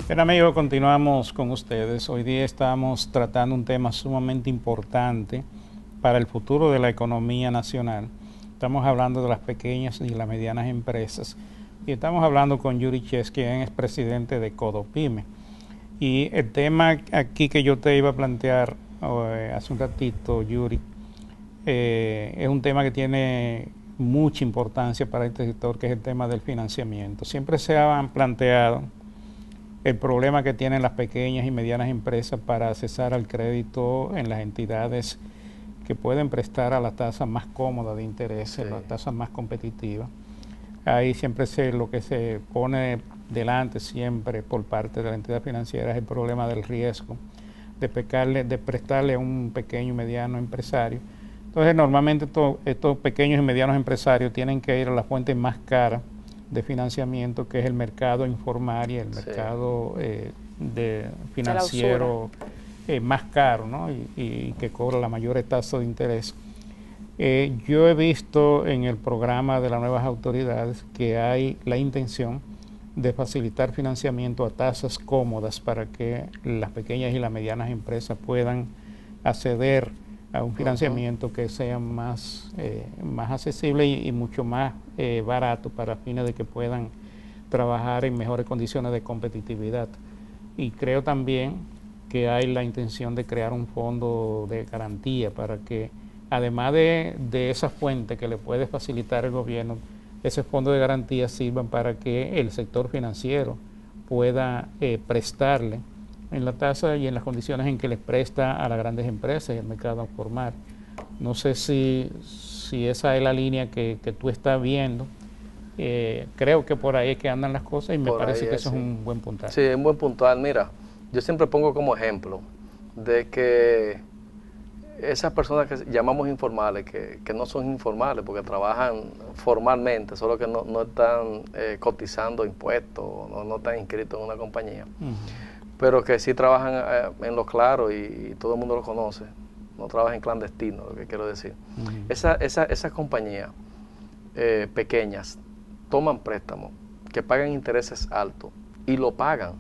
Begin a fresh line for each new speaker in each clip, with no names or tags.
Bien, amigos, continuamos con ustedes. Hoy día estamos tratando un tema sumamente importante para el futuro de la economía nacional. Estamos hablando de las pequeñas y las medianas empresas. Y estamos hablando con Yuri Ches, quien es presidente de Codopyme. Y el tema aquí que yo te iba a plantear hace un ratito, Yuri, es un tema que tiene mucha importancia para este sector, que es el tema del financiamiento. Siempre se han planteado el problema que tienen las pequeñas y medianas empresas para accesar al crédito en las entidades que pueden prestar a la tasa más cómoda de interés, sí, la tasa más competitiva. Ahí siempre lo que se pone delante siempre por parte de la entidad financiera es el problema del riesgo de prestarle a un pequeño y mediano empresario. Entonces normalmente estos pequeños y medianos empresarios tienen que ir a la fuente más cara de financiamiento, que es el mercado informal y el mercado financiero más caro, ¿no? y que cobra la mayor tasa de interés. Yo he visto en el programa de las nuevas autoridades que hay la intención de facilitar financiamiento a tasas cómodas para que las pequeñas y las medianas empresas puedan acceder a un financiamiento que sea más accesible y mucho más barato, para fines de que puedan trabajar en mejores condiciones de competitividad. Y creo también que hay la intención de crear un fondo de garantía para que, además de esa fuente que le puede facilitar el gobierno, ese fondo de garantía sirvan para que el sector financiero pueda prestarle en la tasa y en las condiciones en que les presta a las grandes empresas y al mercado formal. No sé si esa es la línea que tú estás viendo. Creo que por ahí es que andan las cosas y me parece que eso es un buen puntal.
Sí, es un buen puntal. Mira, yo siempre pongo como ejemplo de que esas personas que llamamos informales, que no son informales porque trabajan formalmente, solo que no están cotizando impuestos, no están inscritos en una compañía, pero que sí trabajan en lo claro y todo el mundo lo conoce, no trabajan en clandestino, lo que quiero decir. Esas compañías pequeñas toman préstamos que pagan intereses altos y lo pagan.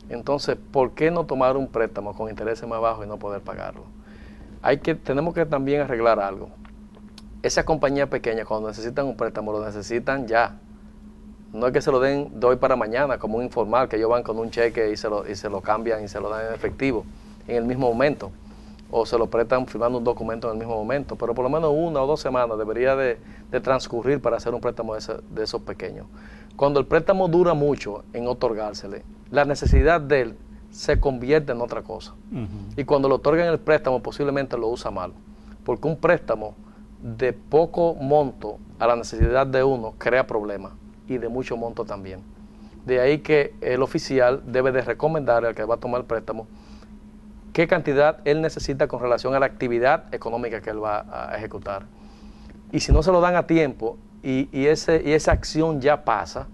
Entonces, ¿por qué no tomar un préstamo con intereses más bajos y no poder pagarlo? Tenemos que también arreglar algo. Esas compañías pequeñas, cuando necesitan un préstamo, lo necesitan ya. No es que se lo den de hoy para mañana, como un informal, que ellos van con un cheque y se lo cambian y se lo dan en efectivo en el mismo momento. O se lo prestan firmando un documento en el mismo momento. Pero por lo menos 1 o 2 semanas debería de transcurrir para hacer un préstamo de esos pequeños. Cuando el préstamo dura mucho en otorgársele, la necesidad de él se convierte en otra cosa. Y cuando le otorgan el préstamo, posiblemente lo usa mal. Porque un préstamo de poco monto a la necesidad de uno crea problemas, y de mucho monto también. De ahí que el oficial debe de recomendarle al que va a tomar el préstamo qué cantidad él necesita con relación a la actividad económica que él va a ejecutar. Y si no se lo dan a tiempo y esa acción ya pasa,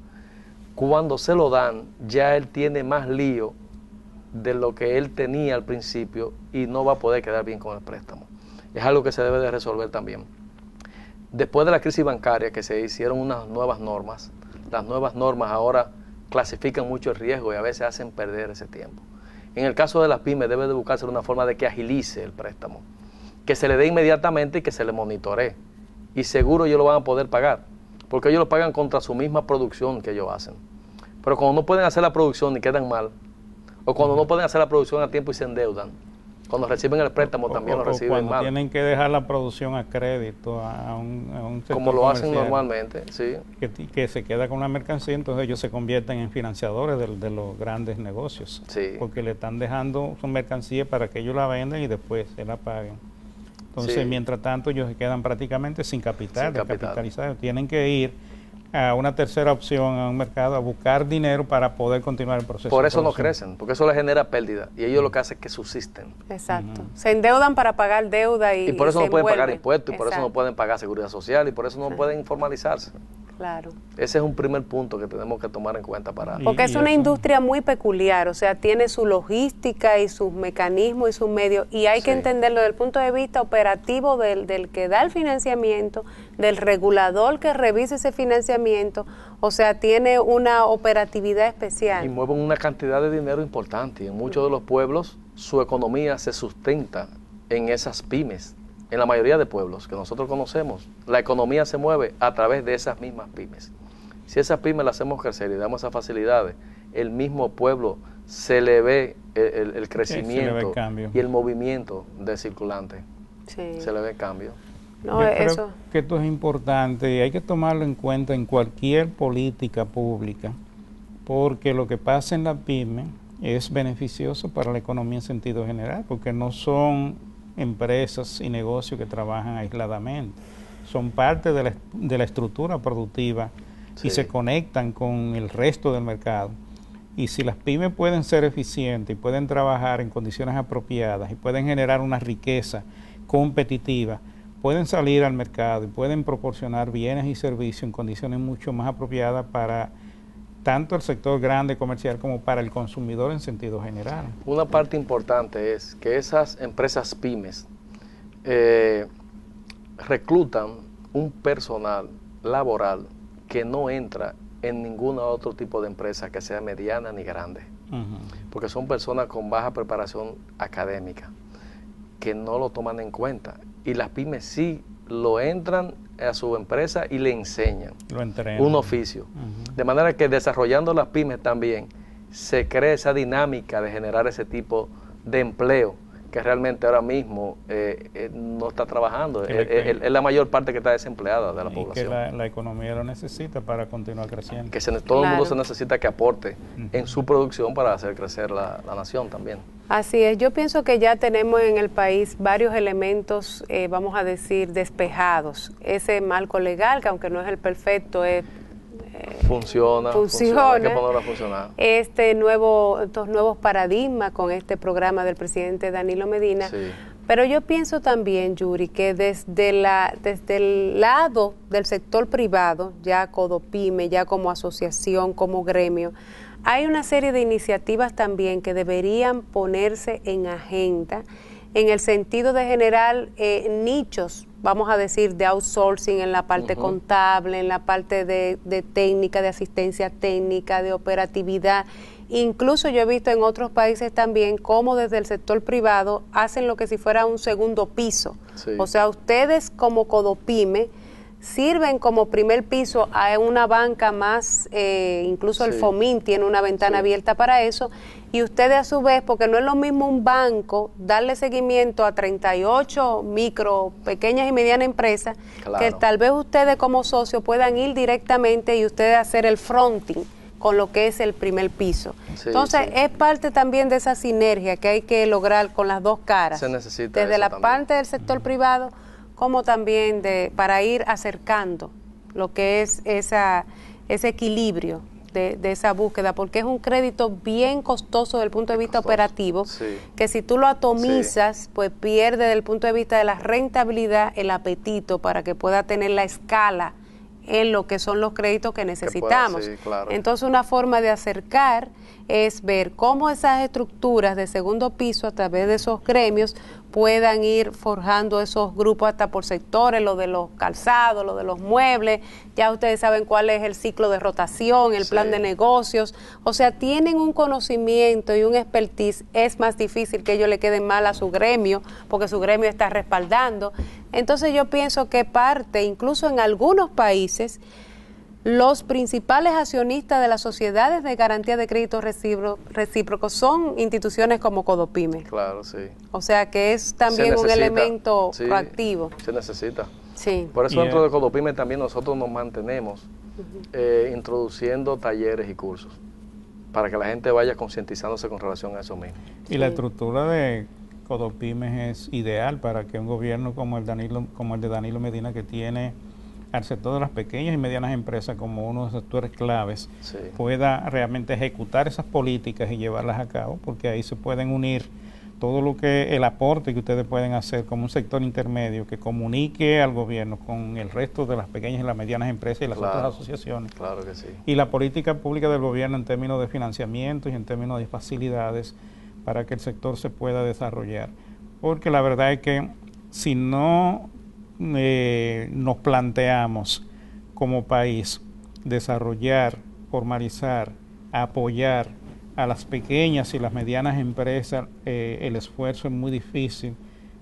cuando se lo dan, ya él tiene más lío de lo que él tenía al principio y no va a poder quedar bien con el préstamo. Es algo que se debe de resolver también. Después de la crisis bancaria, que se hicieron unas nuevas normas, las nuevas normas ahora clasifican mucho el riesgo y a veces hacen perder ese tiempo. En el caso de las pymes debe de buscarse una forma de que agilice el préstamo, que se le dé inmediatamente y que se le monitoree. Y seguro ellos lo van a poder pagar, porque ellos lo pagan contra su misma producción que ellos hacen. Pero cuando no pueden hacer la producción y quedan mal, o cuando no pueden hacer la producción a tiempo y se endeudan, cuando reciben el préstamo también lo reciben
cuando
mal.
Tienen que dejar la producción a crédito a un sector
como lo hacen normalmente, sí.
Que se queda con la mercancía, entonces ellos se convierten en financiadores de los grandes negocios.
Sí.
Porque le están dejando su mercancía para que ellos la vendan y después se la paguen. Entonces, mientras tanto, ellos se quedan prácticamente sin capital, descapitalizados. Tienen que ir a una tercera opción, a un mercado, a buscar dinero para poder continuar el proceso.
Por eso no crecen, porque eso les genera pérdida y ellos lo que hacen es que subsisten.
Exacto. Se endeudan para pagar deuda y
por eso
se
no pueden
envuelven.
pagar impuestos, y por eso no pueden pagar seguridad social, y por eso no pueden formalizarse.
Claro.
Ese es un primer punto que tenemos que tomar en cuenta para...
Porque es una industria muy peculiar, o sea, tiene su logística y sus mecanismos y sus medios, y hay que entenderlo desde el punto de vista operativo del que da el financiamiento, del regulador que revisa ese financiamiento, o sea, tiene una operatividad especial.
Y mueven una cantidad de dinero importante, y en muchos de los pueblos su economía se sustenta en esas pymes. En la mayoría de pueblos que nosotros conocemos, la economía se mueve a través de esas mismas pymes. Si esas pymes las hacemos crecer y damos esas facilidades, el mismo pueblo se le ve el crecimiento y el movimiento del circulante.
Sí.
Se le ve el cambio.
No,
Yo creo que esto es importante y hay que tomarlo en cuenta en cualquier política pública, porque lo que pasa en la pyme es beneficioso para la economía en sentido general, porque no son empresas y negocios que trabajan aisladamente, son parte de la estructura productiva y se conectan con el resto del mercado. Y si las pymes pueden ser eficientes y pueden trabajar en condiciones apropiadas y pueden generar una riqueza competitiva, pueden salir al mercado y pueden proporcionar bienes y servicios en condiciones mucho más apropiadas para tanto el sector grande comercial como para el consumidor en sentido general.
Una parte importante es que esas empresas pymes reclutan un personal laboral que no entra en ningún otro tipo de empresa que sea mediana ni grande, porque son personas con baja preparación académica que no lo toman en cuenta, y las pymes sí lo entran a su empresa y le enseñan un oficio. De manera que desarrollando las pymes también se crea esa dinámica de generar ese tipo de empleo que realmente ahora mismo no está trabajando. Es la mayor parte que está desempleada de la población.
Que la economía lo necesita para continuar creciendo.
Que todo el mundo se necesita que aporte en su producción para hacer crecer la nación también.
Así es, yo pienso que ya tenemos en el país varios elementos, vamos a decir, despejados. Ese marco legal, que aunque no es el perfecto,
funciona, hay que ponerlo a funcionar.
Estos nuevos paradigmas con este programa del presidente Danilo Medina.
Sí.
Pero yo pienso también, Yuri, que desde el lado del sector privado, ya Codopyme, ya como asociación, como gremio, hay una serie de iniciativas también que deberían ponerse en agenda en el sentido de generar nichos, vamos a decir, de outsourcing en la parte contable, en la parte de técnica, de asistencia técnica, de operatividad. Incluso yo he visto en otros países también cómo desde el sector privado hacen lo que si fuera un segundo piso. Sí. O sea, ustedes como Codopyme sirven como primer piso a una banca más, incluso el FOMIN tiene una ventana abierta para eso, y ustedes a su vez, porque no es lo mismo un banco darle seguimiento a 38 micro, pequeñas y medianas empresas, que tal vez ustedes como socios puedan ir directamente y ustedes hacer el fronting con lo que es el primer piso. Entonces, es parte también de esa sinergia que hay que lograr con las dos caras.
Se necesita
desde la
también.
parte del sector privado, como también para ir acercando lo que es ese equilibrio de esa búsqueda, porque es un crédito bien costoso desde el punto de vista operativo, que si tú lo atomizas, pues pierde desde el punto de vista de la rentabilidad el apetito para que pueda tener la escala en lo que son los créditos que necesitamos. Entonces, una forma de acercar es ver cómo esas estructuras de segundo piso a través de esos gremios puedan ir forjando esos grupos hasta por sectores, lo de los calzados, lo de los muebles, ya ustedes saben cuál es el ciclo de rotación, el plan de negocios, o sea, tienen un conocimiento y un expertise. Es más difícil que ellos le queden mal a su gremio, porque su gremio está respaldando. Entonces yo pienso que parte, incluso en algunos países, los principales accionistas de las sociedades de garantía de crédito recíprocos son instituciones como Codopyme.
Claro, sí.
O sea que es también un elemento proactivo.
Se necesita.
Sí.
Por eso dentro de Codopyme también nosotros nos mantenemos introduciendo talleres y cursos para que la gente vaya concientizándose con relación a eso mismo.
Y la estructura de Codopyme es ideal para que un gobierno como el de Danilo Medina, que tiene al sector de las pequeñas y medianas empresas como uno de los sectores claves, pueda realmente ejecutar esas políticas y llevarlas a cabo, porque ahí se pueden unir todo lo que el aporte que ustedes pueden hacer como un sector intermedio que comunique al gobierno con el resto de las pequeñas y las medianas empresas y las otras asociaciones.
Claro que sí.
Y la política pública del gobierno en términos de financiamiento y en términos de facilidades para que el sector se pueda desarrollar. Porque la verdad es que si no nos planteamos como país desarrollar, formalizar, apoyar a las pequeñas y las medianas empresas, el esfuerzo es muy difícil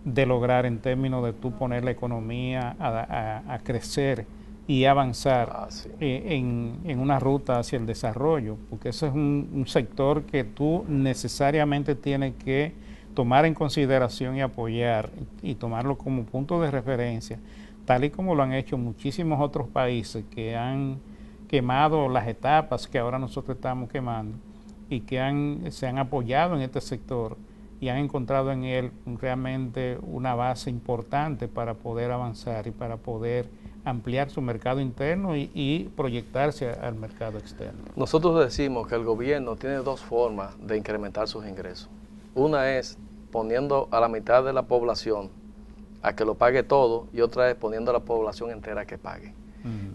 de lograr en términos de tú poner la economía a crecer y avanzar en una ruta hacia el desarrollo, porque ese es un sector que tú necesariamente tienes que tomar en consideración y apoyar y tomarlo como punto de referencia, tal y como lo han hecho muchísimos otros países que han quemado las etapas que ahora nosotros estamos quemando y que se han apoyado en este sector y han encontrado en él realmente una base importante para poder avanzar y para poder ampliar su mercado interno y proyectarse al mercado externo.
Nosotros decimos que el gobierno tiene dos formas de incrementar sus ingresos. Una es poniendo a la mitad de la población a que lo pague todo y otra es poniendo a la población entera a que pague.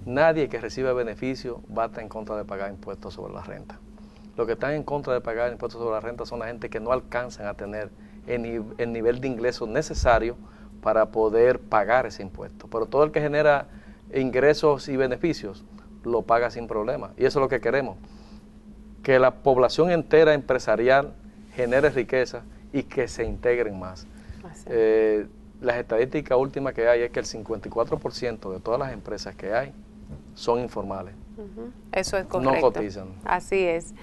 Nadie que reciba beneficio va a estar en contra de pagar impuestos sobre la renta. Los que están en contra de pagar impuestos sobre la renta son la gente que no alcanzan a tener el nivel de ingresos necesario para poder pagar ese impuesto. Pero todo el que genera ingresos y beneficios lo paga sin problema. Y eso es lo que queremos, que la población entera empresarial genere riqueza y que se integren más. Las estadísticas últimas que hay es que el 54% de todas las empresas que hay son informales.
Eso es correcto.
No cotizan.
Así es.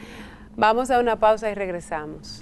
Vamos a una pausa y regresamos.